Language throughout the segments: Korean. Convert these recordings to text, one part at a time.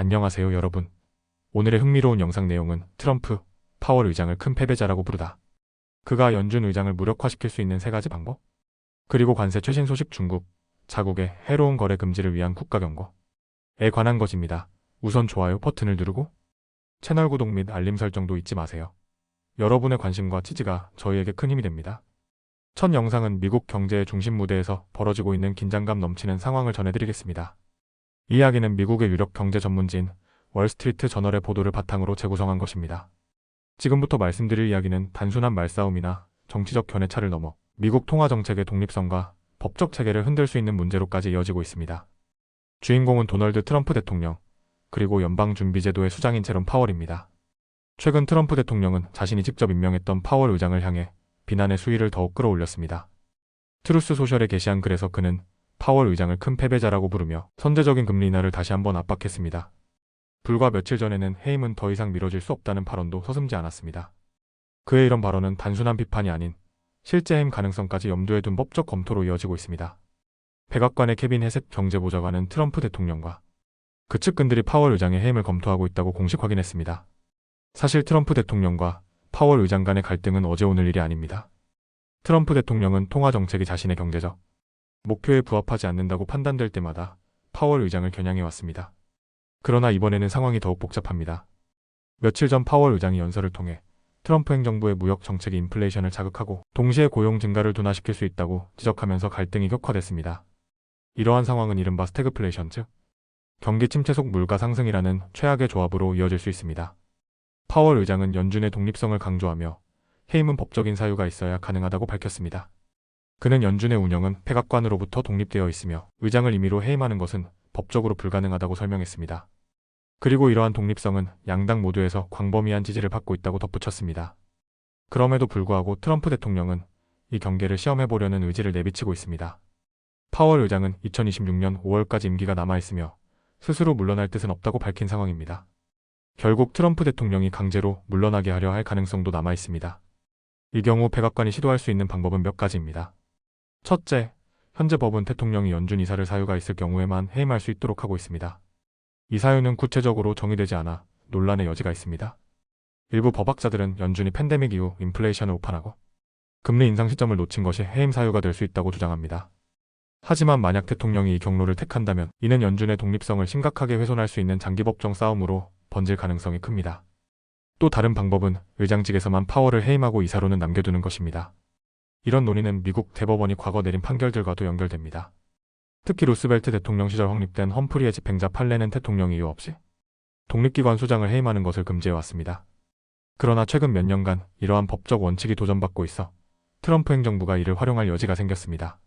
안녕하세요 여러분. 오늘의 흥미로운 영상 내용은 트럼프, 파월 의장을 큰 패배자라고 부르다. 그가 연준 의장을 무력화시킬 수 있는 3가지 방법. 그리고 관세 최신 소식 중국, 자국의 해로운 거래 금지를 위한 국가 경고에 관한 것입니다. 우선 좋아요 버튼을 누르고 채널 구독 및 알림 설정도 잊지 마세요. 여러분의 관심과 지지가 저희에게 큰 힘이 됩니다. 첫 영상은 미국 경제의 중심 무대에서 벌어지고 있는 긴장감 넘치는 상황을 전해드리겠습니다. 이 이야기는 미국의 유력 경제 전문지인 월스트리트 저널의 보도를 바탕으로 재구성한 것입니다. 지금부터 말씀드릴 이야기는 단순한 말싸움이나 정치적 견해차를 넘어 미국 통화정책의 독립성과 법적 체계를 흔들 수 있는 문제로까지 이어지고 있습니다. 주인공은 도널드 트럼프 대통령, 그리고 연방준비제도의 수장인 제롬 파월입니다. 최근 트럼프 대통령은 자신이 직접 임명했던 파월 의장을 향해 비난의 수위를 더욱 끌어올렸습니다. 트루스 소셜에 게시한 글에서 그는 파월 의장을 큰 패배자라고 부르며 선제적인 금리 인하를 다시 한번 압박했습니다. 불과 며칠 전에는 해임은 더 이상 미뤄질 수 없다는 발언도 서슴지 않았습니다. 그의 이런 발언은 단순한 비판이 아닌 실제 해임 가능성까지 염두에 둔 법적 검토로 이어지고 있습니다. 백악관의 케빈 헤셋 경제보좌관은 트럼프 대통령과 그 측근들이 파월 의장의 해임을 검토하고 있다고 공식 확인했습니다. 사실 트럼프 대통령과 파월 의장 간의 갈등은 어제 오늘 일이 아닙니다. 트럼프 대통령은 통화 정책이 자신의 경제적 목표에 부합하지 않는다고 판단될 때마다 파월 의장을 겨냥해왔습니다. 그러나 이번에는 상황이 더욱 복잡합니다. 며칠 전 파월 의장이 연설을 통해 트럼프 행정부의 무역 정책이 인플레이션을 자극하고 동시에 고용 증가를 둔화시킬 수 있다고 지적하면서 갈등이 격화됐습니다. 이러한 상황은 이른바 스태그플레이션, 즉 경기 침체 속 물가 상승이라는 최악의 조합으로 이어질 수 있습니다. 파월 의장은 연준의 독립성을 강조하며 해임은 법적인 사유가 있어야 가능하다고 밝혔습니다. 그는 연준의 운영은 백악관으로부터 독립되어 있으며 의장을 임의로 해임하는 것은 법적으로 불가능하다고 설명했습니다. 그리고 이러한 독립성은 양당 모두에서 광범위한 지지를 받고 있다고 덧붙였습니다. 그럼에도 불구하고 트럼프 대통령은 이 경계를 시험해보려는 의지를 내비치고 있습니다. 파월 의장은 2026년 5월까지 임기가 남아있으며 스스로 물러날 뜻은 없다고 밝힌 상황입니다. 결국 트럼프 대통령이 강제로 물러나게 하려 할 가능성도 남아있습니다. 이 경우 백악관이 시도할 수 있는 방법은 몇 가지입니다. 첫째, 현재 법은 대통령이 연준 이사를 사유가 있을 경우에만 해임할 수 있도록 하고 있습니다. 이 사유는 구체적으로 정의되지 않아 논란의 여지가 있습니다. 일부 법학자들은 연준이 팬데믹 이후 인플레이션을 오판하고 금리 인상 시점을 놓친 것이 해임 사유가 될 수 있다고 주장합니다. 하지만 만약 대통령이 이 경로를 택한다면 이는 연준의 독립성을 심각하게 훼손할 수 있는 장기법정 싸움으로 번질 가능성이 큽니다. 또 다른 방법은 의장직에서만 파월을 해임하고 이사로는 남겨두는 것입니다. 이런 논의는 미국 대법원이 과거 내린 판결들과도 연결됩니다. 특히 루스벨트 대통령 시절 확립된 험프리의 집행자 팔레는 대통령이 이유 없이 독립기관 수장을 해임하는 것을 금지해왔습니다. 그러나 최근 몇 년간 이러한 법적 원칙이 도전받고 있어 트럼프 행정부가 이를 활용할 여지가 생겼습니다.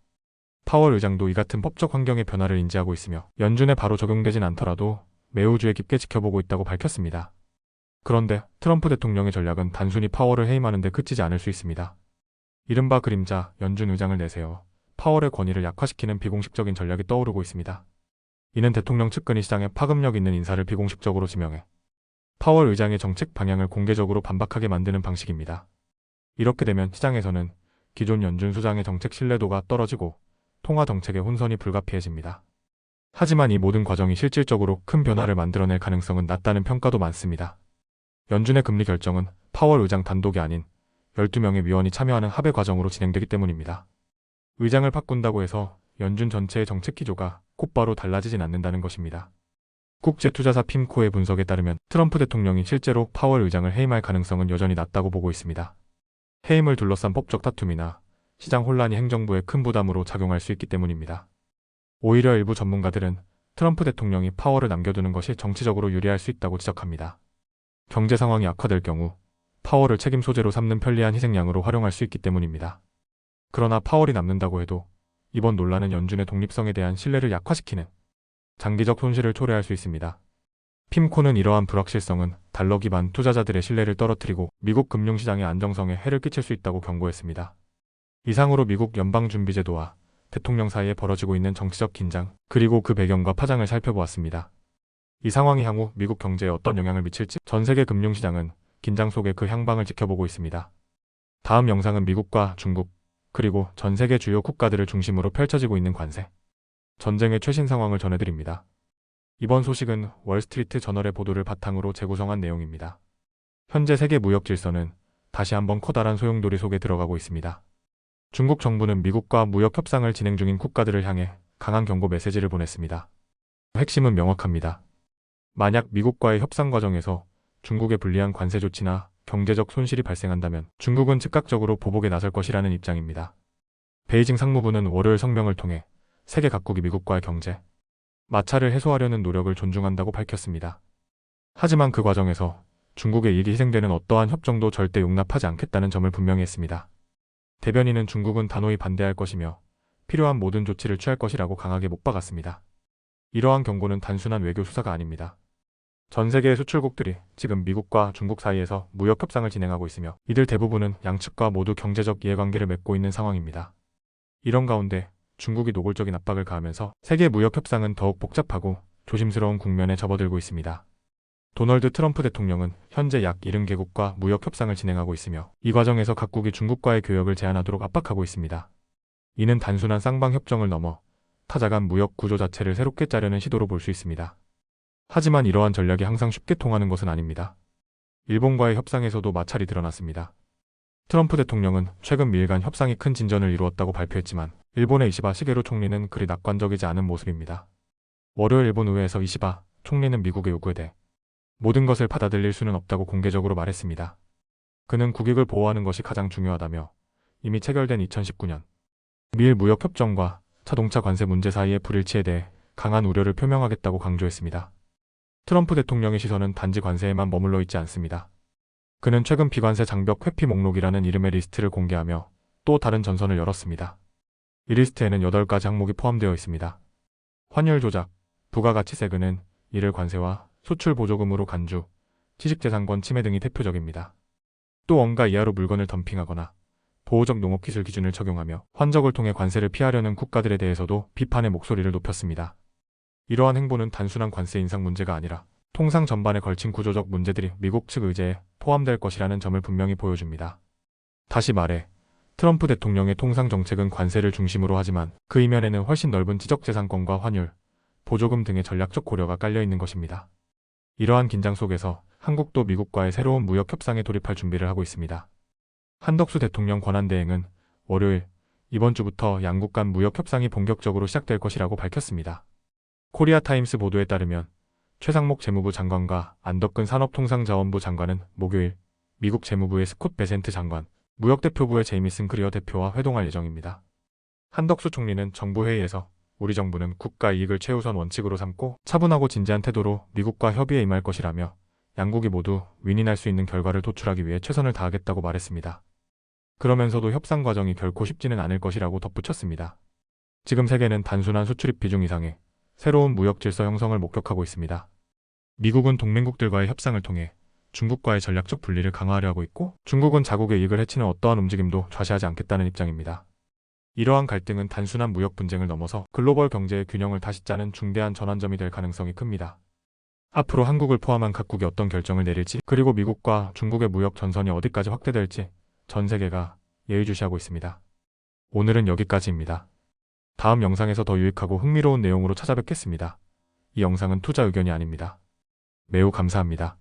파월 의장도 이 같은 법적 환경의 변화를 인지하고 있으며 연준에 바로 적용되진 않더라도 매우 주의 깊게 지켜보고 있다고 밝혔습니다. 그런데 트럼프 대통령의 전략은 단순히 파월을 해임하는 데 그치지 않을 수 있습니다. 이른바 그림자 연준 의장을 내세워 파월의 권위를 약화시키는 비공식적인 전략이 떠오르고 있습니다. 이는 대통령 측근이 시장에 파급력 있는 인사를 비공식적으로 지명해 파월 의장의 정책 방향을 공개적으로 반박하게 만드는 방식입니다. 이렇게 되면 시장에서는 기존 연준 수장의 정책 신뢰도가 떨어지고 통화 정책의 혼선이 불가피해집니다. 하지만 이 모든 과정이 실질적으로 큰 변화를 만들어낼 가능성은 낮다는 평가도 많습니다. 연준의 금리 결정은 파월 의장 단독이 아닌 12명의 위원이 참여하는 합의 과정으로 진행되기 때문입니다. 의장을 바꾼다고 해서 연준 전체의 정책 기조가 곧바로 달라지진 않는다는 것입니다. 국제투자사 핌코의 분석에 따르면 트럼프 대통령이 실제로 파월 의장을 해임할 가능성은 여전히 낮다고 보고 있습니다. 해임을 둘러싼 법적 다툼이나 시장 혼란이 행정부에 큰 부담으로 작용할 수 있기 때문입니다. 오히려 일부 전문가들은 트럼프 대통령이 파월을 남겨두는 것이 정치적으로 유리할 수 있다고 지적합니다. 경제 상황이 악화될 경우 파월을 책임 소재로 삼는 편리한 희생양으로 활용할 수 있기 때문입니다. 그러나 파월이 남는다고 해도 이번 논란은 연준의 독립성에 대한 신뢰를 약화시키는 장기적 손실을 초래할 수 있습니다. 핌코는 이러한 불확실성은 달러 기반 투자자들의 신뢰를 떨어뜨리고 미국 금융시장의 안정성에 해를 끼칠 수 있다고 경고했습니다. 이상으로 미국 연방준비제도와 대통령 사이에 벌어지고 있는 정치적 긴장, 그리고 그 배경과 파장을 살펴보았습니다. 이 상황이 향후 미국 경제에 어떤 영향을 미칠지 전 세계 금융시장은 긴장 속에 그 향방을 지켜보고 있습니다. 다음 영상은 미국과 중국, 그리고 전 세계 주요 국가들을 중심으로 펼쳐지고 있는 관세, 전쟁의 최신 상황을 전해드립니다. 이번 소식은 월스트리트 저널의 보도를 바탕으로 재구성한 내용입니다. 현재 세계 무역 질서는 다시 한번 커다란 소용돌이 속에 들어가고 있습니다. 중국 정부는 미국과 무역 협상을 진행 중인 국가들을 향해 강한 경고 메시지를 보냈습니다. 핵심은 명확합니다. 만약 미국과의 협상 과정에서 중국에 불리한 관세 조치나 경제적 손실이 발생한다면 중국은 즉각적으로 보복에 나설 것이라는 입장입니다. 베이징 상무부는 월요일 성명을 통해 세계 각국이 미국과의 경제 마찰을 해소하려는 노력을 존중한다고 밝혔습니다. 하지만 그 과정에서 중국의 이익이 희생되는 어떠한 협정도 절대 용납하지 않겠다는 점을 분명히 했습니다. 대변인은 중국은 단호히 반대할 것이며 필요한 모든 조치를 취할 것이라고 강하게 못 박았습니다. 이러한 경고는 단순한 외교 수사가 아닙니다. 전 세계의 수출국들이 지금 미국과 중국 사이에서 무역 협상을 진행하고 있으며 이들 대부분은 양측과 모두 경제적 이해관계를 맺고 있는 상황입니다. 이런 가운데 중국이 노골적인 압박을 가하면서 세계 무역 협상은 더욱 복잡하고 조심스러운 국면에 접어들고 있습니다. 도널드 트럼프 대통령은 현재 약 70개국과 무역 협상을 진행하고 있으며 이 과정에서 각국이 중국과의 교역을 제한하도록 압박하고 있습니다. 이는 단순한 쌍방 협정을 넘어 타자 간 무역 구조 자체를 새롭게 짜려는 시도로 볼 수 있습니다. 하지만 이러한 전략이 항상 쉽게 통하는 것은 아닙니다. 일본과의 협상에서도 마찰이 드러났습니다. 트럼프 대통령은 최근 미일 간 협상이 큰 진전을 이루었다고 발표했지만 일본의 이시바 시게루 총리는 그리 낙관적이지 않은 모습입니다. 월요일 일본 의회에서 이시바 총리는 미국의 요구에 대해 모든 것을 받아들일 수는 없다고 공개적으로 말했습니다. 그는 국익을 보호하는 것이 가장 중요하다며 이미 체결된 2019년 미일 무역협정과 자동차 관세 문제 사이의 불일치에 대해 강한 우려를 표명하겠다고 강조했습니다. 트럼프 대통령의 시선은 단지 관세에만 머물러 있지 않습니다. 그는 최근 비관세 장벽 회피 목록이라는 이름의 리스트를 공개하며 또 다른 전선을 열었습니다. 이 리스트에는 8가지 항목이 포함되어 있습니다. 환율 조작, 부가가치세 금은 이를 관세와 수출 보조금으로 간주, 지식재산권 침해 등이 대표적입니다. 또 원가 이하로 물건을 덤핑하거나 보호적 농업기술 기준을 적용하며 환적을 통해 관세를 피하려는 국가들에 대해서도 비판의 목소리를 높였습니다. 이러한 행보는 단순한 관세 인상 문제가 아니라 통상 전반에 걸친 구조적 문제들이 미국 측 의제에 포함될 것이라는 점을 분명히 보여줍니다. 다시 말해 트럼프 대통령의 통상 정책은 관세를 중심으로 하지만 그 이면에는 훨씬 넓은 지적재산권과 환율, 보조금 등의 전략적 고려가 깔려있는 것입니다. 이러한 긴장 속에서 한국도 미국과의 새로운 무역 협상에 돌입할 준비를 하고 있습니다. 한덕수 대통령 권한대행은 월요일 이번 주부터 양국 간 무역 협상이 본격적으로 시작될 것이라고 밝혔습니다. 코리아타임스 보도에 따르면 최상목 재무부 장관과 안덕근 산업통상자원부 장관은 목요일 미국 재무부의 스콧 베센트 장관, 무역대표부의 제이미슨 그리어 대표와 회동할 예정입니다. 한덕수 총리는 정부회의에서 우리 정부는 국가 이익을 최우선 원칙으로 삼고 차분하고 진지한 태도로 미국과 협의에 임할 것이라며 양국이 모두 윈윈할 수 있는 결과를 도출하기 위해 최선을 다하겠다고 말했습니다. 그러면서도 협상 과정이 결코 쉽지는 않을 것이라고 덧붙였습니다. 지금 세계는 단순한 수출입 비중 이상의 새로운 무역 질서 형성을 목격하고 있습니다. 미국은 동맹국들과의 협상을 통해 중국과의 전략적 분리를 강화하려 하고 있고 중국은 자국의 이익을 해치는 어떠한 움직임도 좌시하지 않겠다는 입장입니다. 이러한 갈등은 단순한 무역 분쟁을 넘어서 글로벌 경제의 균형을 다시 짜는 중대한 전환점이 될 가능성이 큽니다. 앞으로 한국을 포함한 각국이 어떤 결정을 내릴지 그리고 미국과 중국의 무역 전선이 어디까지 확대될지 전 세계가 예의주시하고 있습니다. 오늘은 여기까지입니다. 다음 영상에서 더 유익하고 흥미로운 내용으로 찾아뵙겠습니다. 이 영상은 투자 의견이 아닙니다. 매우 감사합니다.